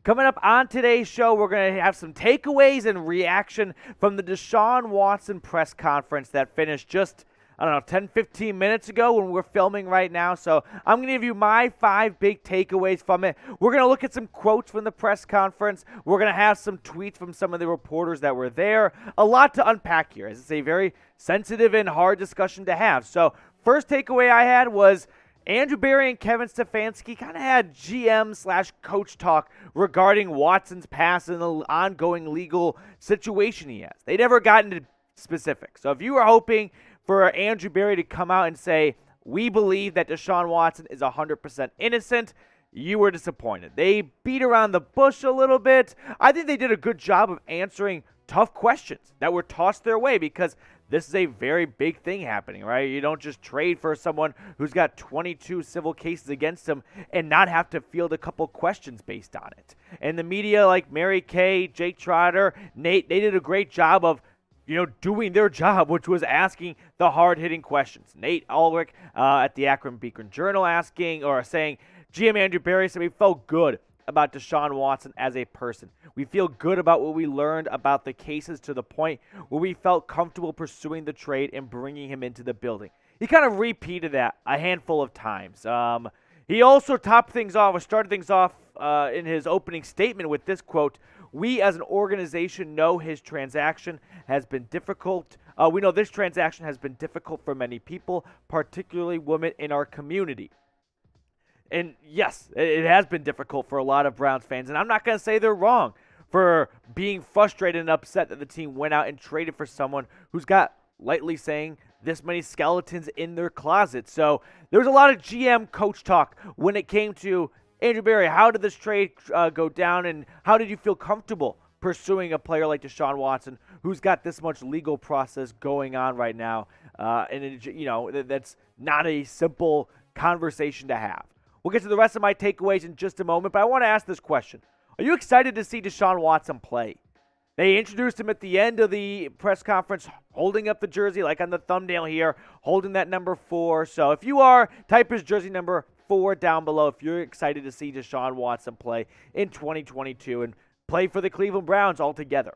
Coming up on today's show, we're going to have some takeaways and reaction from the Deshaun Watson press conference that finished just, 10, 15 minutes ago when we're filming right now. So I'm going to give you my 5 big takeaways from it. We're going to look at some quotes from the press conference. We're going to have some tweets from some of the reporters that were there. A lot to unpack here, as it's a very sensitive and hard discussion to have. So first takeaway I had was Andrew Berry and Kevin Stefanski kind of had GM/coach talk regarding Watson's past and the ongoing legal situation he has. They never got into specifics. So if you were hoping for Andrew Berry to come out and say, we believe that Deshaun Watson is 100% innocent, you were disappointed. They beat around the bush a little bit. I think they did a good job of answering tough questions that were tossed their way because this is a very big thing happening, right? You don't just trade for someone who's got 22 civil cases against him and not have to field a couple questions based on it. And the media like Mary Kay, Jake Trotter, Nate, they did a great job of doing their job, which was asking the hard-hitting questions. Nate Ulrich at the Akron Beacon Journal saying, GM Andrew Berry said we felt good about Deshaun Watson as a person. We feel good about what we learned about the cases to the point where we felt comfortable pursuing the trade and bringing him into the building. He kind of repeated that a handful of times. He also started things off in his opening statement with this quote, "We as an organization know his transaction has been difficult. We know this transaction has been difficult for many people, particularly women in our community." And yes, it has been difficult for a lot of Browns fans. And I'm not going to say they're wrong for being frustrated and upset that the team went out and traded for someone who's got, lightly saying, this many skeletons in their closet. So there was a lot of GM coach talk when it came to Andrew Berry. How did this trade go down, and how did you feel comfortable pursuing a player like Deshaun Watson who's got this much legal process going on right now? That's not a simple conversation to have. We'll get to the rest of my takeaways in just a moment, but I want to ask this question. Are you excited to see Deshaun Watson play? They introduced him at the end of the press conference, holding up the jersey, like on the thumbnail here, holding that number 4. So if you are, type his jersey number 4 down below if you're excited to see Deshaun Watson play in 2022 and play for the Cleveland Browns altogether.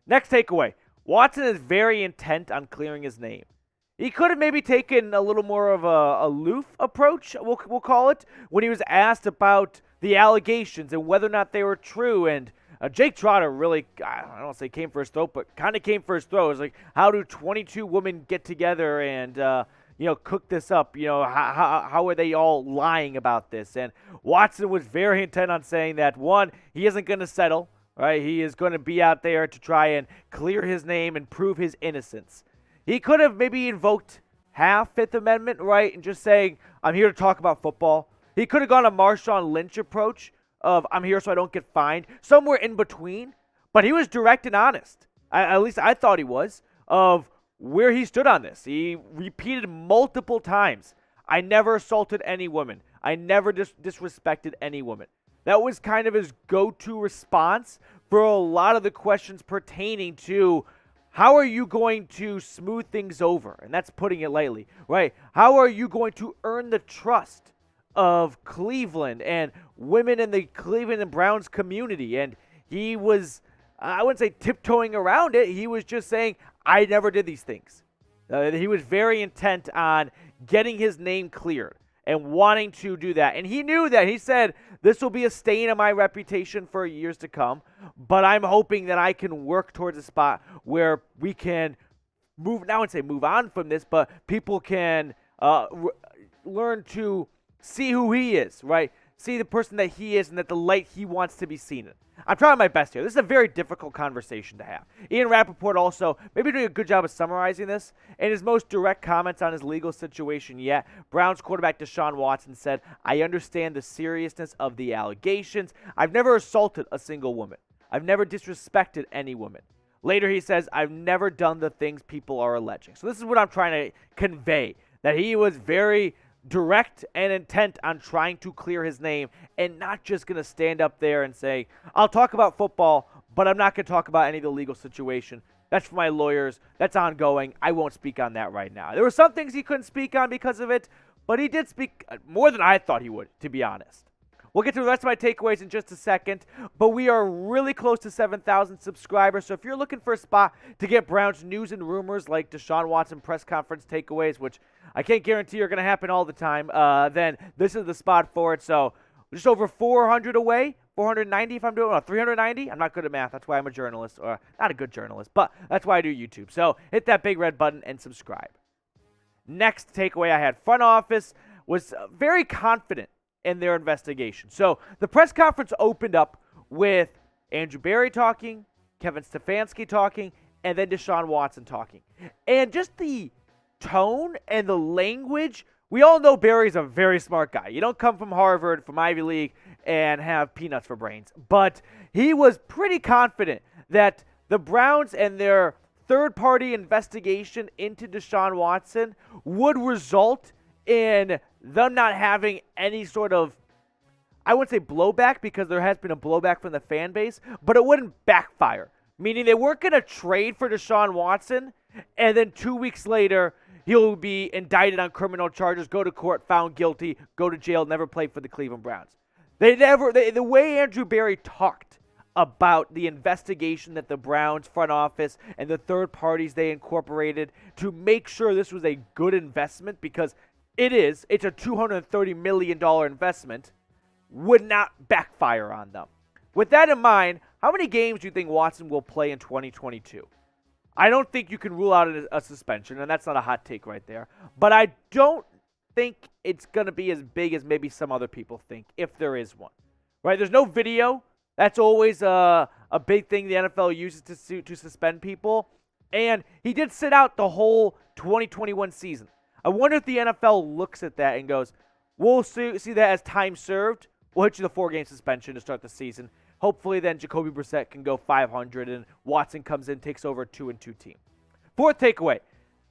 Next takeaway, Watson is very intent on clearing his name. He could have maybe taken a little more of a aloof approach, we'll call it, when he was asked about the allegations and whether or not they were true. And Jake Trotter really, I don't want to say came for his throat, but kind of came for his throat. It was like, how do 22 women get together and, cook this up? How are they all lying about this? And Watson was very intent on saying that, one, he isn't going to settle, right? He is going to be out there to try and clear his name and prove his innocence. He could have maybe invoked half Fifth Amendment, right, and just saying, I'm here to talk about football. He could have gone a Marshawn Lynch approach of, I'm here so I don't get fined, somewhere in between. But he was direct and honest, at least I thought he was, of where he stood on this. He repeated multiple times, I never assaulted any woman. I never disrespected any woman. That was kind of his go-to response for a lot of the questions pertaining to how are you going to smooth things over? And that's putting it lightly, right? How are you going to earn the trust of Cleveland and women in the Cleveland and Browns community? And he was, I wouldn't say tiptoeing around it. He was just saying, I never did these things. He was very intent on getting his name cleared and wanting to do that. And he knew that. He said, this will be a stain on my reputation for years to come, but I'm hoping that I can work towards a spot where we can move on from this, but people can learn to see who he is, right? See the person that he is and that the light he wants to be seen in. I'm trying my best here. This is a very difficult conversation to have. Ian Rappaport also maybe doing a good job of summarizing this. In his most direct comments on his legal situation yet, Browns quarterback Deshaun Watson said, I understand the seriousness of the allegations. I've never assaulted a single woman. I've never disrespected any woman. Later he says, I've never done the things people are alleging. So this is what I'm trying to convey, that he was very direct and intent on trying to clear his name and not just going to stand up there and say, I'll talk about football, but I'm not going to talk about any of the legal situation. That's for my lawyers. That's ongoing. I won't speak on that right now. There were some things he couldn't speak on because of it, but he did speak more than I thought he would, to be honest. We'll get to the rest of my takeaways in just a second, but we are really close to 7,000 subscribers. So if you're looking for a spot to get Browns news and rumors like Deshaun Watson press conference takeaways, which I can't guarantee are going to happen all the time, then this is the spot for it. So just over 400 away, 490 if I'm doing, 390. I'm not good at math. That's why I'm a journalist, or not a good journalist, but that's why I do YouTube. So hit that big red button and subscribe. Next takeaway I had, front office was very confident in their investigation. So the press conference opened up with Andrew Berry talking, Kevin Stefanski talking, and then Deshaun Watson talking. And just the tone and the language, we all know Berry's a very smart guy. You don't come from Harvard, from Ivy League, and have peanuts for brains. But he was pretty confident that the Browns and their third-party investigation into Deshaun Watson would result in them not having any sort of, I wouldn't say blowback because there has been a blowback from the fan base, but it wouldn't backfire. Meaning they weren't going to trade for Deshaun Watson, and then 2 weeks later, he'll be indicted on criminal charges, go to court, found guilty, go to jail, never play for the Cleveland Browns. The way Andrew Berry talked about the investigation that the Browns front office and the third parties they incorporated to make sure this was a good investment, because it's a $230 million investment, would not backfire on them. With that in mind, how many games do you think Watson will play in 2022? I don't think you can rule out a suspension, and that's not a hot take right there. But I don't think it's going to be as big as maybe some other people think, if there is one. Right? There's no video. That's always a big thing the NFL uses to suspend people. And he did sit out the whole 2021 season. I wonder if the NFL looks at that and goes, we'll see that as time served. We'll hit you the 4-game suspension to start the season. Hopefully then Jacoby Brissett can go 500 and Watson comes in, takes over a 2-2 team. Fourth takeaway.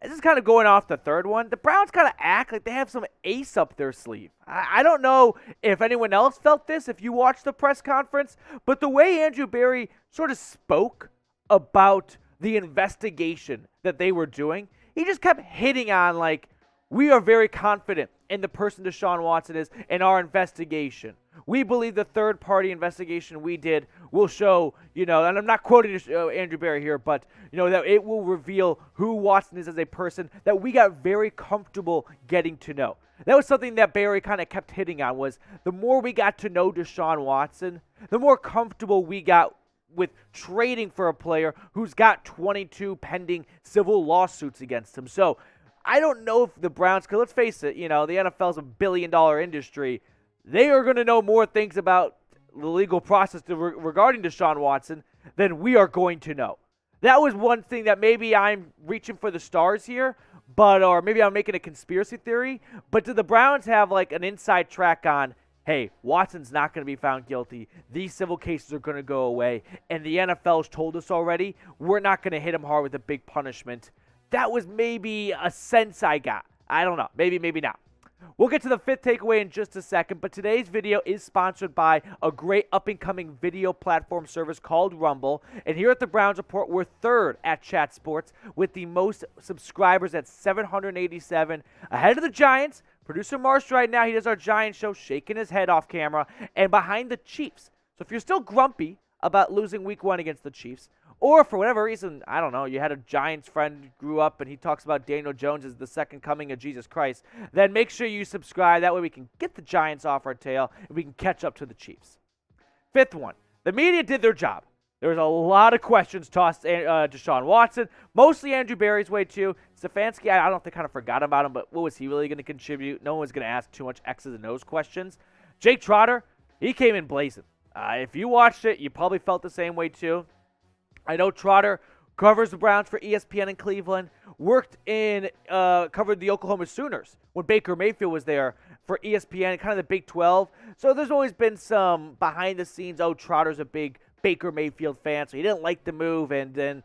This is kind of going off the third one. The Browns kind of act like they have some ace up their sleeve. I don't know if anyone else felt this, if you watched the press conference, but the way Andrew Berry sort of spoke about the investigation that they were doing, he just kept hitting on like, we are very confident in the person Deshaun Watson is in our investigation. We believe the third-party investigation we did will show, and I'm not quoting Andrew Berry here, but, that it will reveal who Watson is as a person that we got very comfortable getting to know. That was something that Berry kind of kept hitting on, was the more we got to know Deshaun Watson, the more comfortable we got with trading for a player who's got 22 pending civil lawsuits against him. So I don't know if the Browns, because let's face it, the NFL's a billion-dollar industry. They are going to know more things about the legal process regarding Deshaun Watson than we are going to know. That was one thing that maybe I'm reaching for the stars here, or maybe I'm making a conspiracy theory. But do the Browns have like an inside track on, hey, Watson's not going to be found guilty. These civil cases are going to go away. And the NFL's told us already, we're not going to hit him hard with a big punishment. That was maybe a sense I got. I don't know. Maybe not. We'll get to the fifth takeaway in just a second, but today's video is sponsored by a great up-and-coming video platform service called Rumble. And here at the Browns Report, we're third at Chat Sports with the most subscribers at 787, ahead of the Giants. Producer Marsh right now, he does our Giants show, shaking his head off camera, and behind the Chiefs. So if you're still grumpy about losing week 1 against the Chiefs, or for whatever reason, I don't know, you had a Giants friend who grew up and he talks about Daniel Jones as the second coming of Jesus Christ, then make sure you subscribe. That way we can get the Giants off our tail and we can catch up to the Chiefs. Fifth one, the media did their job. There was a lot of questions tossed Deshaun Watson, mostly Andrew Berry's way too. Stefanski, I don't think kind of forgot about him, but what was he really going to contribute? No one was going to ask too much X's and O's questions. Jake Trotter, he came in blazing. If you watched it, you probably felt the same way too. I know Trotter covers the Browns for ESPN in Cleveland, covered the Oklahoma Sooners when Baker Mayfield was there for ESPN, kind of the Big 12. So there's always been some behind the scenes, Trotter's a big Baker Mayfield fan, so he didn't like the move, and then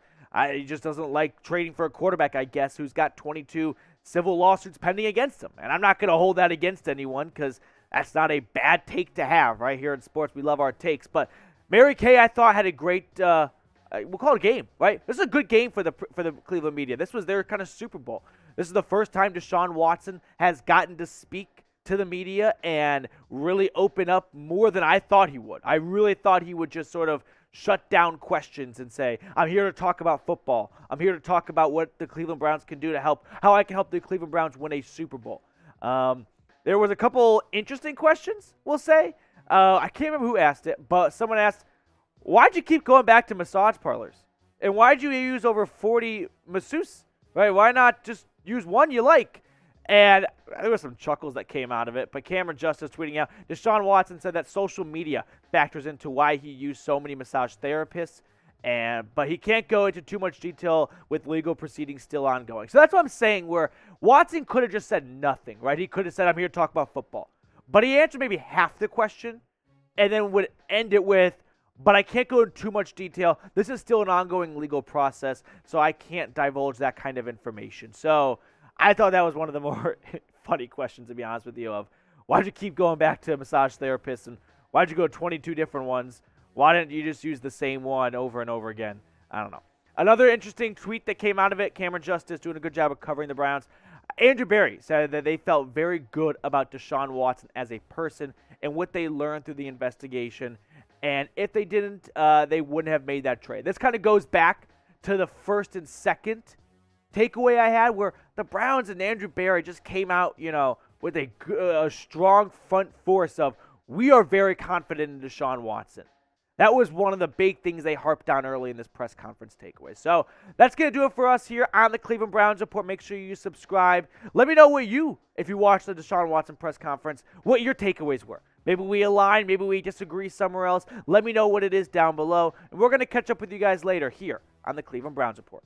he just doesn't like trading for a quarterback, I guess, who's got 22 civil lawsuits pending against him. And I'm not going to hold that against anyone because that's not a bad take to have. Right here in sports, we love our takes. But Mary Kay, I thought, had a great we'll call it a game, right? This is a good game for the Cleveland media. This was their kind of Super Bowl. This is the first time Deshaun Watson has gotten to speak to the media and really open up more than I thought he would. I really thought he would just sort of shut down questions and say, I'm here to talk about football. I'm here to talk about what the Cleveland Browns can do to help, how I can help the Cleveland Browns win a Super Bowl. There was a couple interesting questions, we'll say. I can't remember who asked it, but someone asked, why'd you keep going back to massage parlors? And why'd you use over 40 masseuses? Right? Why not just use one you like? And there were some chuckles that came out of it, but Cameron Justice tweeting out, Deshaun Watson said that social media factors into why he used so many massage therapists, but he can't go into too much detail with legal proceedings still ongoing. So that's what I'm saying, where Watson could have just said nothing, right? He could have said, I'm here to talk about football. But he answered maybe half the question and then would end it with, but I can't go into too much detail. This is still an ongoing legal process, so I can't divulge that kind of information. So I thought that was one of the more funny questions, to be honest with you, of why'd you keep going back to massage therapists and why'd you go 22 different ones? Why didn't you just use the same one over and over again? I don't know. Another interesting tweet that came out of it, Cameron Justice doing a good job of covering the Browns. Andrew Berry said that they felt very good about Deshaun Watson as a person and what they learned through the investigation. And if they didn't, they wouldn't have made that trade. This kind of goes back to the first and second takeaway I had, where the Browns and Andrew Berry just came out, with a strong front force of, we are very confident in Deshaun Watson. That was one of the big things they harped on early in this press conference takeaway. So that's going to do it for us here on the Cleveland Browns Report. Make sure you subscribe. Let me know if you watched the Deshaun Watson press conference, what your takeaways were. Maybe we align, maybe we disagree somewhere else. Let me know what it is down below. And we're going to catch up with you guys later here on the Cleveland Browns Report.